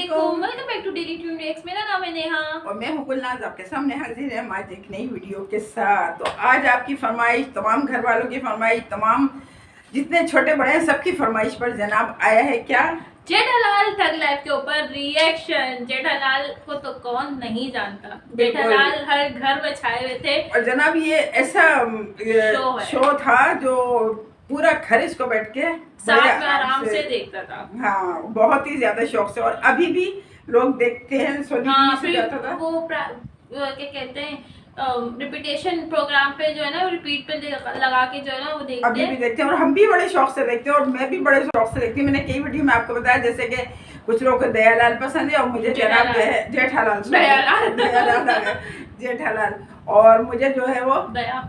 अस्सलामुअलैकुम, welcome back to Daily Tune X. मेरा नाम है नेहा और मैं हूं गुलनाज, आपके सामने हाजिर है आज एक नई वीडियो के साथ। तो आज आपकी फरमाइश, तमाम घर वालों की फरमाइश, तमाम जितने छोटे बड़े हैं सबकी फरमाइश पर जनाब आया है क्या, जेठालाल थग लाइफ के ऊपर रिएक्शन। जेठालाल को तो कौन नहीं जानता, जेठालाल हर घर में छाए हुए थे। और जनाब ये ऐसा शो था जो पूरा घर इसको बैठ के साथ में आराम से देखता था। हाँ, बहुत ही ज्यादा शौक से। और अभी भी लोग देखते हैं। सोनी से जाता था वो क्या कहते हैं, रिपीटेशन प्रोग्राम पे जो है ना, रिपीट पे लगा के जो है ना वो देखते हैं। अभी भी देखते हैं और हम भी बड़े शौक से देखते हैं और मैं भी बड़े शौक से देखती हूँ। मैंने कई वीडियो में आपको बताया, जैसे कि कुछ लोगों को दयालाल पसंद है और मुझे जनाब जेठालाल और मुझे जो है वो दया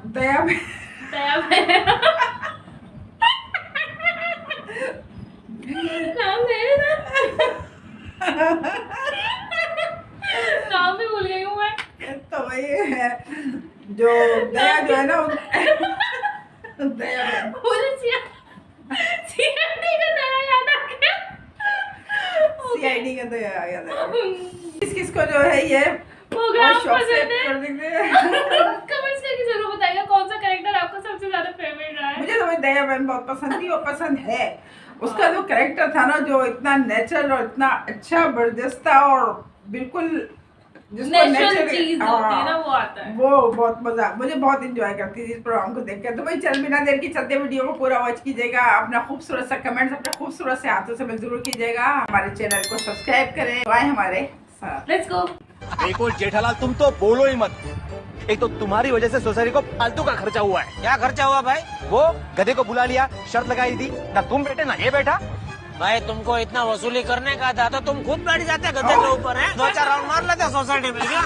नाम भी भूल गई हूँ मैं। तो वही है जो दया जो है ना दया मुझे सीआईडी का नया याद आ गया। सीआईडी का दया याद आ गया। किस को जो है ये प्रोग्राम शौक से पसंद है, कर देते हैं। कमेंट्स करके जरूर बताइएगा कौन सा कैरेक्टर आपका सबसे ज्यादा फेवरेट रहा है। मुझे तो वही दया बहन बहुत पसंद थी और पसंद है। उसका जो कैरेक्टर था ना, जो इतना नेचुरल और इतना अच्छा बर्दाश्त था और बिल्कुल नेचुरल चीज होती है ना, वो आता है। वो बहुत मजा, मुझे बहुत इंजॉय करती थी इस प्रोग्राम को देखकर। तो भाई चल बिना देर की चलते वीडियो को पूरा वॉच कीजिएगा। अपना खूबसूरत सा कमेंट्स अपने खूबसूरत से हाथों से जरूर कीजिएगा। हमारे चैनल को सब्सक्राइब करें, तो आए हमारे साथ। Let's go. देखो जेठालाल, तुम तो बोलो ही मत। एक तो तुम्हारी वजह से सोसाइटी को फालतू का खर्चा हुआ है। क्या खर्चा हुआ भाई? वो गधे को बुला लिया, शर्त लगाई थी, ना तुम बैठे ना ये बैठा। भाई तुमको इतना वसूली करने का था तो तुम खुद बैठ जाते गधे के ऊपर है। 2-4 राउंड मार लेते सोसाइटी में क्या?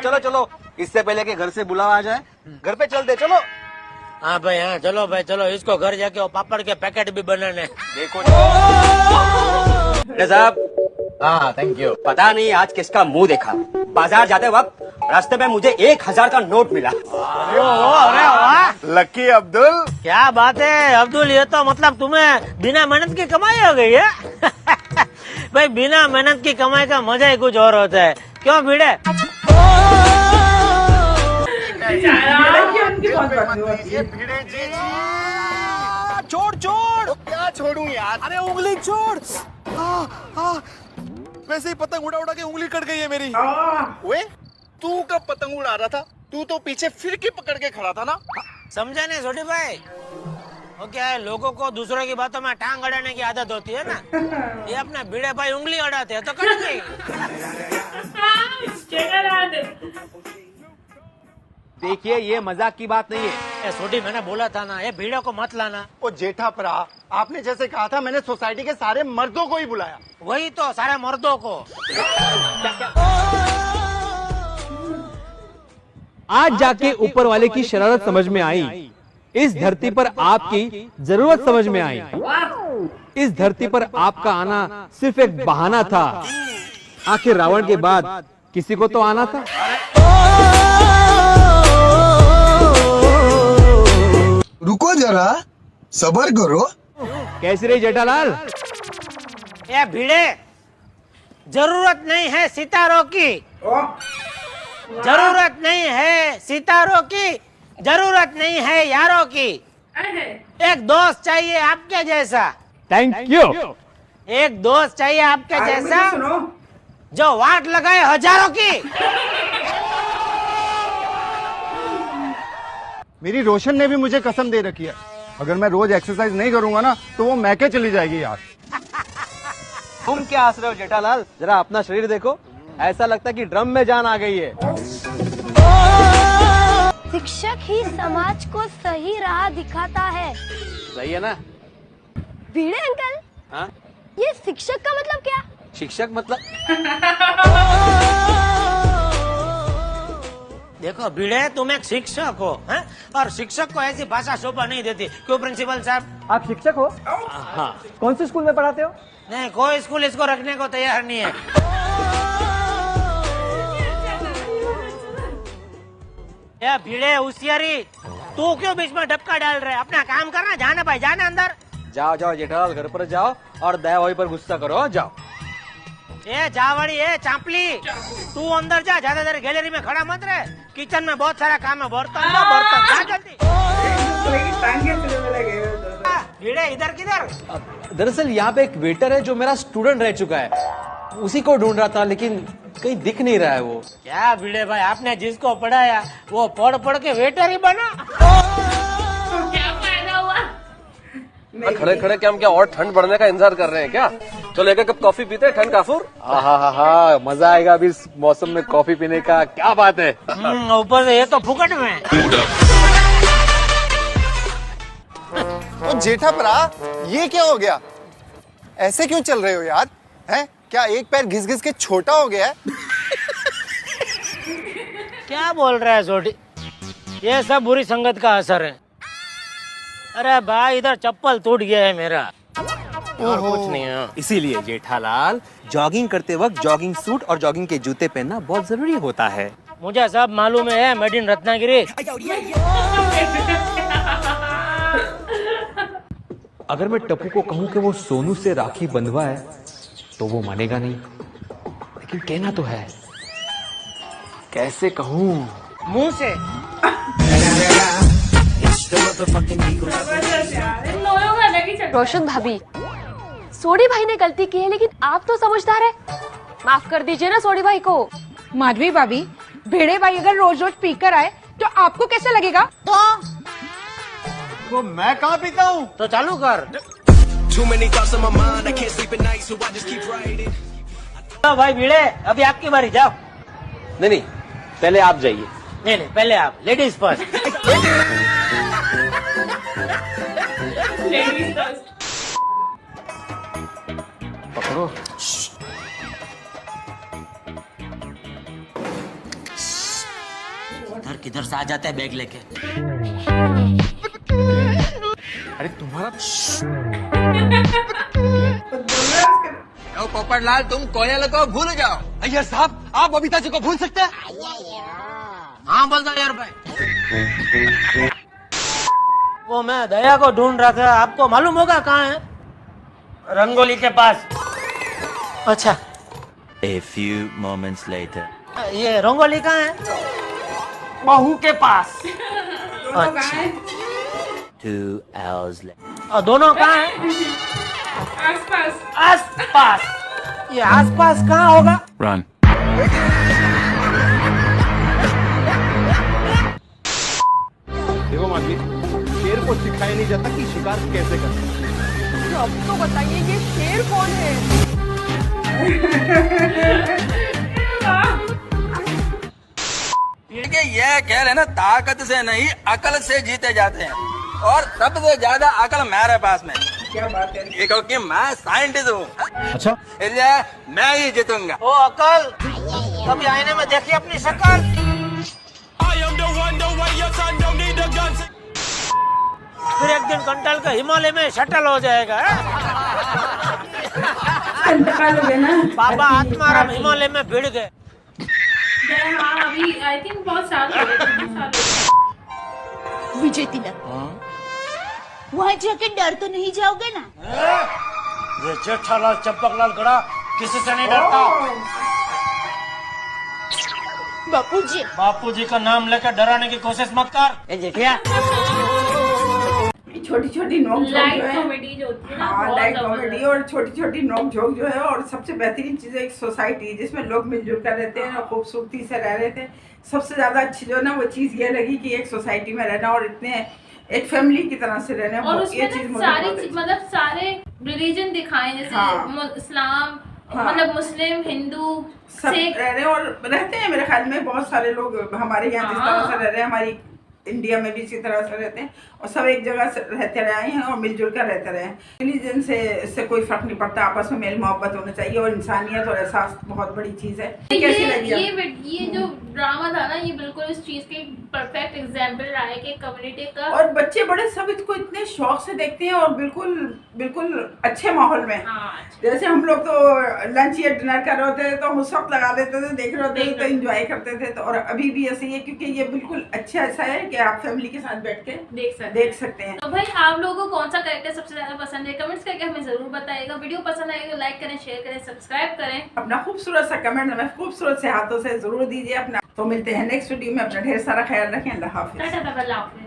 चलो चलो, इससे पहले कि घर से बुलावा आ जाए, घर पे चलते चलो। हाँ भाई, हाँ चलो भाई चलो, इसको घर जाके वो पापड़ के पैकेट भी बनाने। देखो साहब, हाँ थैंक यू। पता नहीं आज किसका मुंह देखा, बाजार जाते वक्त रास्ते में मुझे 1000 का नोट मिला। अरे वाह, लकी अब्दुल। क्या बात है अब्दुल, ये तो मतलब तुम्हें बिना मेहनत की कमाई हो गई है। भाई बिना मेहनत की कमाई का मजा ही कुछ और होता है, क्यों भिड़े? छोड़ छोड़, क्या छोड़ू यार? अरे उंगली छोड़। वैसे ही पतंग उड़ा उड़ा के उंगली कट गई है मेरी। वे तू कब पतंग उड़ा रहा था? तू तो पीछे फिरकी पकड़ के खड़ा था ना। समझा नहीं छोटे भाई? वो क्या है, लोगों को दूसरों की बातों में टांग अड़ाने की आदत होती है ना। ये अपने भिड़े भाई उंगली अड़ाते हैं तो कट गई। देखिए ये मजाक की बात नहीं है। छोटी मैंने बोला था ना, ये भीड़ों को मत लाना। ओ जेठा परा, आपने जैसे कहा था, मैंने सोसाइटी के सारे मर्दों को ही बुलाया। वही तो, सारे मर्दों को। आज जाके ऊपर वाले की शरारत समझ में आई। इस धरती पर आपकी जरूरत समझ में आई। इस धरती पर आपका आना सिर्फ एक बहाना था। आखिर रावण के बाद किसी को तो आना था। रुको जरा, सबर करो। कैसी रही जेठालाल? ये भीड़े, जरूरत नहीं है सितारों की, जरूरत नहीं है सितारों की, जरूरत नहीं है यारों की। एक दोस्त चाहिए आपके जैसा। Thank you. एक दोस्त चाहिए आपके जैसा सुनो, जो वाट लगाए हजारों की। मेरी रोशन ने भी मुझे कसम दे रखी है, अगर मैं रोज एक्सरसाइज नहीं करूंगा ना तो वो मैके चली जाएगी यार। तुम क्या हंस रहे हो जेठालाल? जरा अपना शरीर देखो, ऐसा लगता है कि ड्रम में जान आ गई है। शिक्षक ही समाज को सही राह दिखाता है। सही है ना? भिड़े अंकल, हाँ? ये शिक्षक का मतलब क्या? शिक्षक मतलब? देखो भीड़े, तुम एक शिक्षक हो हैं? और शिक्षक को ऐसी भाषा शोभा नहीं देती। क्यों प्रिंसिपल साहब? आप शिक्षक हो? हाँ। कौन से स्कूल में पढ़ाते हो? नहीं, कोई स्कूल इसको रखने को तैयार नहीं है। भीड़े होशियारी, तू क्यों बीच में डबका डाल रहे? अपना काम करना, जाना भाई, जाना अंदर। जाओ जाओ जेठालाल घर पर जाओ और दया भाभी पर गुस्सा करो, जाओ। ए जावड़ी, ए चांपली, तू अंदर जा, ज्यादा देर गैलरी में खड़ा मत रहे। किचन में बहुत सारा काम है, बर्तन दो, बर्तन जा जल्दी। भिड़े इधर किधर? दरअसल यहाँ पे एक वेटर है जो मेरा स्टूडेंट रह चुका है, उसी को ढूंढ रहा था, लेकिन कहीं दिख नहीं रहा है वो। क्या भिड़े भाई, आपने जिसको पढ़ाया वो पढ़ पढ़ के वेटर ही बना। क्या फायदा हुआ? खड़े खड़े क्या हम क्या और ठंड बढ़ने का इंतजार कर रहे हैं क्या? तो लेकर कप कॉफी पीते हैं, ठंड काफूर। हाँ, मजा आएगा अभी इस मौसम में कॉफी पीने का, क्या बात है। ऊपर से ये तो फुकट में। ओ जेठापरा, ये क्या हो गया? ऐसे क्यों चल रहे हो यार? हैं? क्या एक पैर घिस घिस के छोटा हो गया है? क्या बोल रहा है छोटी? ये सब बुरी संगत का असर है। अरे भाई इधर चप्पल टूट गया है मेरा, और कुछ नहीं है। इसीलिए जेठालाल, जॉगिंग करते वक्त जॉगिंग सूट और जॉगिंग के जूते पहनना बहुत जरूरी होता है। मुझे सब मालूम है, मेड इन रत्नागिरी। अगर मैं टप्पू को कहूँ कि वो सोनू से राखी बंधवाए तो वो मानेगा नहीं, लेकिन कहना तो है। कैसे कहूँ? मुंह से। रोशन भाभी, सोडी भाई ने गलती की है, लेकिन आप तो समझदार है, माफ कर दीजिए ना सोडी भाई को। माधवी भाभी, भेड़े भाई अगर रोज रोज पीकर आए तो आपको कैसे लगेगा? वो मैं कहाँ पीता हूँ? तो चालू कर। भाई भिड़े, अभी आपकी बारी, जाओ। नहीं, पहले आप जाइए। नहीं, पहले आप, लेडीज फर्स्ट। Ladies first. पकड़ो। इधर किधर से आ जाते हैं बैग लेके? अरे तुम्हारा पोपटलाल, तुम कोयल को भूल जाओ। अय्यर साहब, आप बबीता जी को भूल सकते हैं? हाँ बोल दो यार भाई। वो मैं दया को ढूंढ रहा था, आपको मालूम होगा कहाँ है? रंगोली के पास। अच्छा। A few moments later. ये रंगोली कहाँ है? बहू के पास। अच्छा। 2 hours later. और दोनों कहाँ है? आसपास। आसपास। ये आसपास कहाँ होगा? Run. देखो माधवी, शेर को सिखाया नहीं जाता कि शिकार कैसे करना है। अब तो बताइए ये शेर कौन है? ये कह रहे ना, ताकत से नहीं अकल से जीते जाते हैं, और सबसे ज्यादा अकल मेरे पास में। क्या बात है? ये क्योंकि मैं साइंटिस्ट हूँ। अच्छा, इसलिए मैं ही जीतूंगा। ओ अकल, कभी आईने में देखिए अपनी शक्ल। फिर एक दिन कंटल का हिमालय में शटल हो जाएगा। बाबा आत्माराम हिमालय में भिड़ गए। हाँ, अभी आई थिंक बहुत साल हो गए, 3 साल हो गए। विजय तिलक, वहाँ जाके डर तो नहीं जाओगे ना? ये जेठालाल चंपकलाल गड़ा किसी से नहीं डरता। बापूजी, बापूजी का नाम लेकर डराने की कोशिश मत कर। ए जेठिया, छोटी छोटी नोक झोंक लाइट जो है, कॉमेडी जो होती है ना, हाँ बहुत लाइट जबरदस्त। कॉमेडी और छोटी छोटी नोक झोंक जो है, और सबसे बेहतरीन चीज है एक सोसाइटी जिसमें लोग मिलजुल कर रहते हैं और खूबसूरती से रह रहे थे। सबसे ज्यादा अच्छी जो है ना वो चीज ये लगी कि एक सोसाइटी में रहना और इतने एक फैमिली की तरह से रहना, और ये उसमें चीज ना मुझे सारी बहुत चीज, मतलब सारे रिलीजन दिखाए, जैसे हाँ। इस्लाम, हाँ। मतलब मुस्लिम, हिंदू, सब सिख। रह रहे हैं और रहते हैं। मेरे ख्याल में बहुत सारे लोग हमारे यहाँ जिस तरह से रह रहे हैं, हमारी इंडिया में भी इसी तरह से रहते हैं, और सब एक जगह से रहते रहे हैं और मिलजुल कर रहते रहे हैं। रिलीजन से कोई फर्क नहीं पड़ता, आपस में मेल मोहब्बत होना चाहिए, और इंसानियत और एहसास बहुत बड़ी चीज है। कैसी लगी आपको? ये जो ड्रामा था ना, ये बिल्कुल इस चीज के परफेक्ट एग्जाम्पल रहा है कि कम्युनिटी का, और बच्चे बड़े सब इसको इतने शौक से देखते हैं, और बिल्कुल बिल्कुल अच्छे माहौल में। हाँ, जैसे हम लोग तो लंच या डिनर कर रहे होते थे तो हम उस वक्त लगा देते थे, देख रहे होते थे तो एंजॉय करते थे, तो और अभी भी ऐसे ही है, क्योंकि ये बिल्कुल अच्छा ऐसा है कि आप फैमिली के साथ बैठ के देख सकते हैं। तो भाई आप लोगों को कौन सा कैरेक्टर सबसे ज्यादा पसंद है, कमेंट्स करके हमें जरूर बताइएगा। वीडियो पसंद आएगा लाइक करें, शेयर करें, सब्सक्राइब करें। अपना खूबसूरत सा कमेंट हमें खूबसूरत से हाथों से जरूर दीजिए। अपना तो मिलते हैं नेक्स्ट वीडियो में। अपना ढेर सारा ख्याल रखें। अल्लाह हाफिज। Tata bye bye.